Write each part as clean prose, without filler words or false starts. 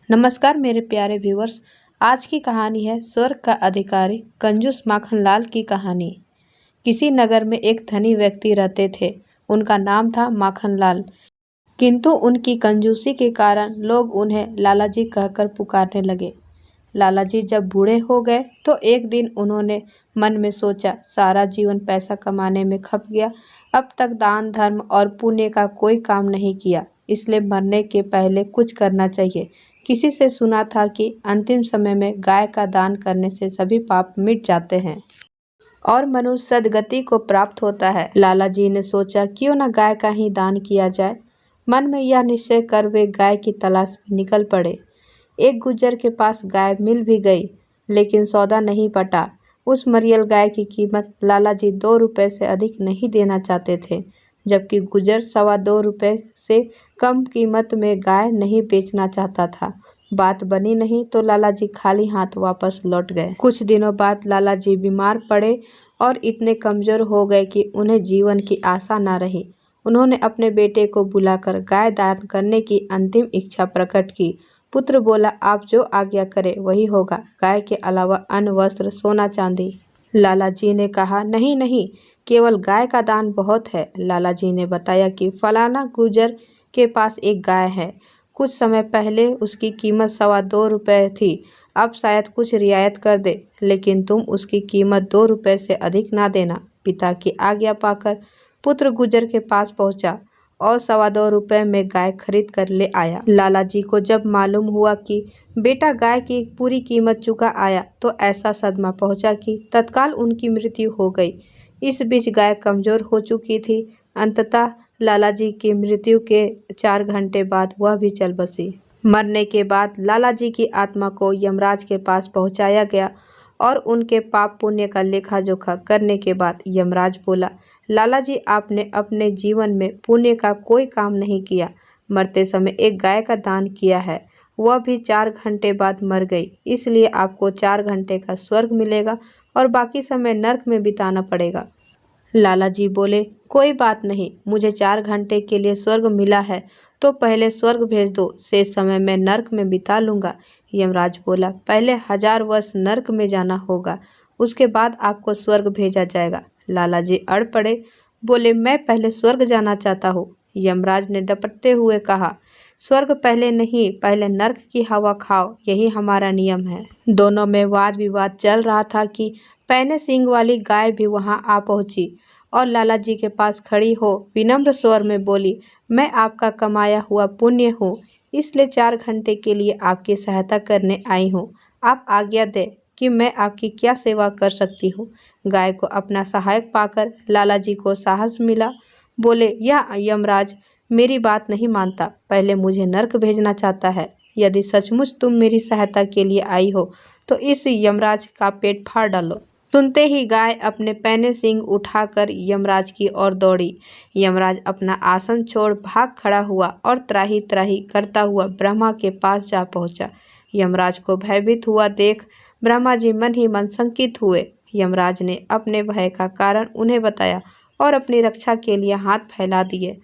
नमस्कार मेरे प्यारे व्यूअर्स। आज की कहानी है स्वर्ग का अधिकारी कंजूस माखनलाल की कहानी। किसी नगर में एक धनी व्यक्ति रहते थे। उनका नाम था माखनलाल, किंतु उनकी कंजूसी के कारण लोग उन्हें लाला जी कहकर पुकारने लगे। लाला जी जब बूढ़े हो गए तो एक दिन उन्होंने मन में सोचा, सारा जीवन पैसा कमाने में खप गया, अब तक दान धर्म और पुण्य का कोई काम नहीं किया, इसलिए मरने के पहले कुछ करना चाहिए। किसी से सुना था कि अंतिम समय में गाय का दान करने से सभी पाप मिट जाते हैं और मनुष्य सद्गति को प्राप्त होता है। लाला जी ने सोचा, क्यों न गाय का ही दान किया जाए। मन में यह निश्चय कर वे गाय की तलाश में निकल पड़े। एक गुज्जर के पास गाय मिल भी गई, लेकिन सौदा नहीं पटा। उस मरियल गाय की कीमत लाला जी 2 रुपये से अधिक नहीं देना चाहते थे, जबकि गुज्जर 2.25 रुपये से कम कीमत में गाय नहीं बेचना चाहता था। बात बनी नहीं तो लाला जी खाली हाथ वापस लौट गए। कुछ दिनों बाद लाला जी बीमार पड़े और इतने कमजोर हो गए कि उन्हें जीवन की आशा न रही। उन्होंने अपने बेटे को बुलाकर गाय दान करने की अंतिम इच्छा प्रकट की। पुत्र बोला, आप जो आज्ञा करे वही होगा, गाय के अलावा अन्न वस्त्र सोना चांदी। लाला जी ने कहा, नहीं नहीं, केवल गाय का दान बहुत है। लाला जी ने बताया कि फलाना गुजर के पास एक गाय है। कुछ समय पहले उसकी कीमत 2.25 रुपये थी, अब शायद कुछ रियायत कर दे, लेकिन तुम उसकी कीमत 2 रुपये से अधिक ना देना। पिता की आज्ञा पाकर पुत्र गुजर के पास पहुंचा और 2.25 रुपये में गाय खरीद कर ले आया। लाला जी को जब मालूम हुआ कि बेटा गाय की पूरी कीमत चुका आया तो ऐसा सदमा पहुंचा कि तत्काल उनकी मृत्यु हो गई। इस बीच गाय कमजोर हो चुकी थी। अंततः लाला जी की मृत्यु के 4 घंटे बाद वह भी चल बसी। मरने के बाद लाला जी की आत्मा को यमराज के पास पहुंचाया गया और उनके पाप पुण्य का लेखा जोखा करने के बाद यमराज बोला, लाला जी, आपने अपने जीवन में पुण्य का कोई काम नहीं किया। मरते समय एक गाय का दान किया है, वह भी 4 घंटे बाद मर गई, इसलिए आपको 4 घंटे का स्वर्ग मिलेगा और बाकी समय नर्क में बिताना पड़ेगा। लाला जी बोले, कोई बात नहीं, मुझे 4 घंटे के लिए स्वर्ग मिला है तो पहले स्वर्ग भेज दो, शेष समय मैं नर्क में बिता लूँगा। यमराज बोला, पहले 1000 वर्ष नर्क में जाना होगा, उसके बाद आपको स्वर्ग भेजा जाएगा। लाला जी अड़ पड़े, बोले, मैं पहले स्वर्ग जाना चाहता हूँ। यमराज ने डपटते हुए कहा, स्वर्ग पहले नहीं, पहले नर्क की हवा खाओ, यही हमारा नियम है। दोनों में वाद विवाद चल रहा था कि पैने सींग वाली गाय भी वहां आ पहुंची और लाला जी के पास खड़ी हो विनम्र स्वर में बोली, मैं आपका कमाया हुआ पुण्य हूँ, इसलिए 4 घंटे के लिए आपकी सहायता करने आई हूँ। आप आज्ञा दें कि मैं आपकी क्या सेवा कर सकती हूँ। गाय को अपना सहायक पाकर लाला जी को साहस मिला। बोले, यह यमराज मेरी बात नहीं मानता, पहले मुझे नर्क भेजना चाहता है। यदि सचमुच तुम मेरी सहायता के लिए आई हो तो इस यमराज का पेट फाड़ डालो। सुनते ही गाय अपने पैने सींग उठाकर यमराज की ओर दौड़ी। यमराज अपना आसन छोड़ भाग खड़ा हुआ और त्राही त्राही करता हुआ ब्रह्मा के पास जा पहुंचा। यमराज को भयभीत हुआ देख ब्रह्मा जी मन ही मन शंकित हुए। यमराज ने अपने भय का कारण उन्हें बताया और अपनी रक्षा के लिए हाथ फैला दिए।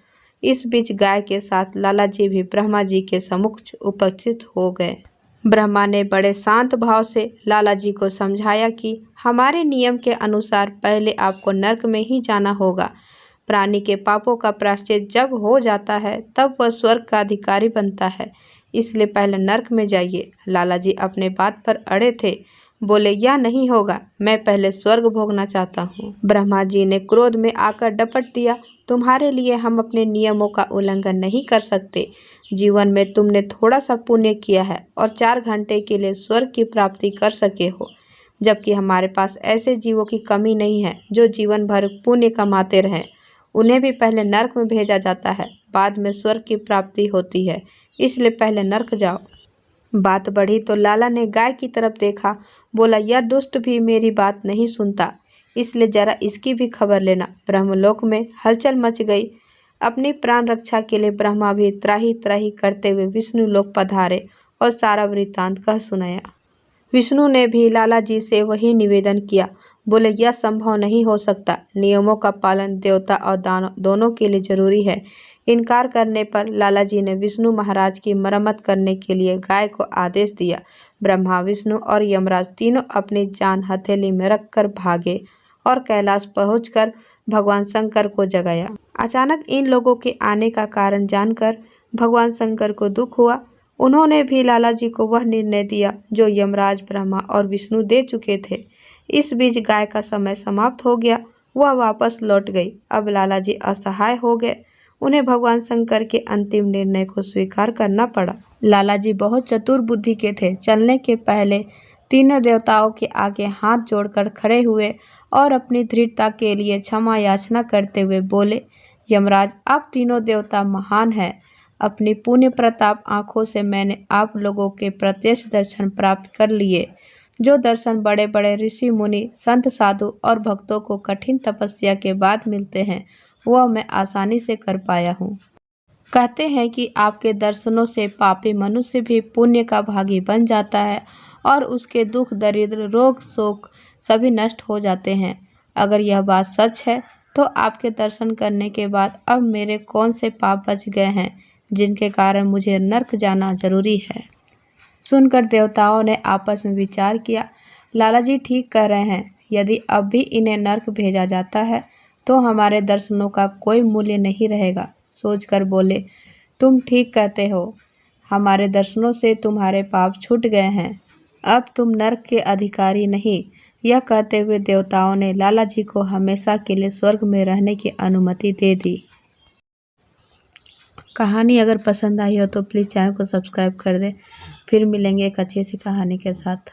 इस बीच गाय के साथ लाला जी भी ब्रह्मा जी के सम्मुख उपस्थित हो गए। ब्रह्मा ने बड़े शांत भाव से लाला जी को समझाया कि हमारे नियम के अनुसार पहले आपको नर्क में ही जाना होगा। प्राणी के पापों का प्रायश्चित जब हो जाता है तब वह स्वर्ग का अधिकारी बनता है, इसलिए पहले नर्क में जाइए। लाला जी अपने बात पर अड़े थे। बोले, यह नहीं होगा, मैं पहले स्वर्ग भोगना चाहता हूँ। ब्रह्मा जी ने क्रोध में आकर डपट दिया, तुम्हारे लिए हम अपने नियमों का उल्लंघन नहीं कर सकते। जीवन में तुमने थोड़ा सा पुण्य किया है और 4 घंटे के लिए स्वर्ग की प्राप्ति कर सके हो, जबकि हमारे पास ऐसे जीवों की कमी नहीं है जो जीवन भर पुण्य कमाते रहें। उन्हें भी पहले नर्क में भेजा जाता है, बाद में स्वर्ग की प्राप्ति होती है, इसलिए पहले नर्क जाओ। बात बढ़ी तो लाला ने गाय की तरफ देखा। बोला, यह दुष्ट भी मेरी बात नहीं सुनता, इसलिए जरा इसकी भी खबर लेना। ब्रह्मलोक में हलचल मच गई। अपनी प्राण रक्षा के लिए ब्रह्मा भी त्राही त्राही करते हुए विष्णु लोक पधारे और सारा वृत्तांत कह सुनाया। विष्णु ने भी लाला जी से वही निवेदन किया। बोले, यह संभव नहीं हो सकता, नियमों का पालन देवता और दानव दोनों के लिए जरूरी है। इनकार करने पर लाला जी ने विष्णु महाराज की मरम्मत करने के लिए गाय को आदेश दिया। ब्रह्मा, विष्णु और यमराज तीनों अपनी जान हथेली में रखकर भागे और कैलाश पहुंचकर भगवान शंकर को जगाया। अचानक इन लोगों के आने का कारण जानकर भगवान शंकर को दुख हुआ। उन्होंने भी लाला जी को वह निर्णय दिया जो यमराज, ब्रह्मा और विष्णु दे चुके थे। इस बीच गाय का समय समाप्त हो गया, वह वापस लौट गई। अब लाला जी असहाय हो गए। उन्हें भगवान शंकर के अंतिम निर्णय को स्वीकार करना पड़ा। लाला जी बहुत चतुर बुद्धि के थे। चलने के पहले तीनों देवताओं के आगे हाथ जोड़कर खड़े हुए और अपनी दृढ़ता के लिए क्षमा याचना करते हुए बोले, यमराज, आप तीनों देवता महान हैं। अपनी पुण्य प्रताप आंखों से मैंने आप लोगों के प्रत्यक्ष दर्शन प्राप्त कर लिए। जो दर्शन बड़े बड़े ऋषि मुनि, संत, साधु और भक्तों को कठिन तपस्या के बाद मिलते हैं, वह मैं आसानी से कर पाया हूँ। कहते हैं कि आपके दर्शनों से पापी मनुष्य भी पुण्य का भागी बन जाता है और उसके दुख, दरिद्र, रोग, शोक सभी नष्ट हो जाते हैं। अगर यह बात सच है तो आपके दर्शन करने के बाद अब मेरे कौन से पाप बच गए हैं जिनके कारण मुझे नर्क जाना जरूरी है। सुनकर देवताओं ने आपस में विचार किया। लाला जी ठीक कह रहे हैं। यदि अब भी इन्हें नर्क भेजा जाता है तो हमारे दर्शनों का कोई मूल्य नहीं रहेगा। सोचकर बोले, तुम ठीक कहते हो। हमारे दर्शनों से तुम्हारे पाप छूट गए हैं। अब तुम नर्क के अधिकारी नहीं। यह कहते हुए देवताओं ने लाला जी को हमेशा के लिए स्वर्ग में रहने की अनुमति दे दी। कहानी अगर पसंद आई हो तो प्लीज़ चैनल को सब्सक्राइब कर दें। फिर मिलेंगे एक अच्छी सी कहानी के साथ।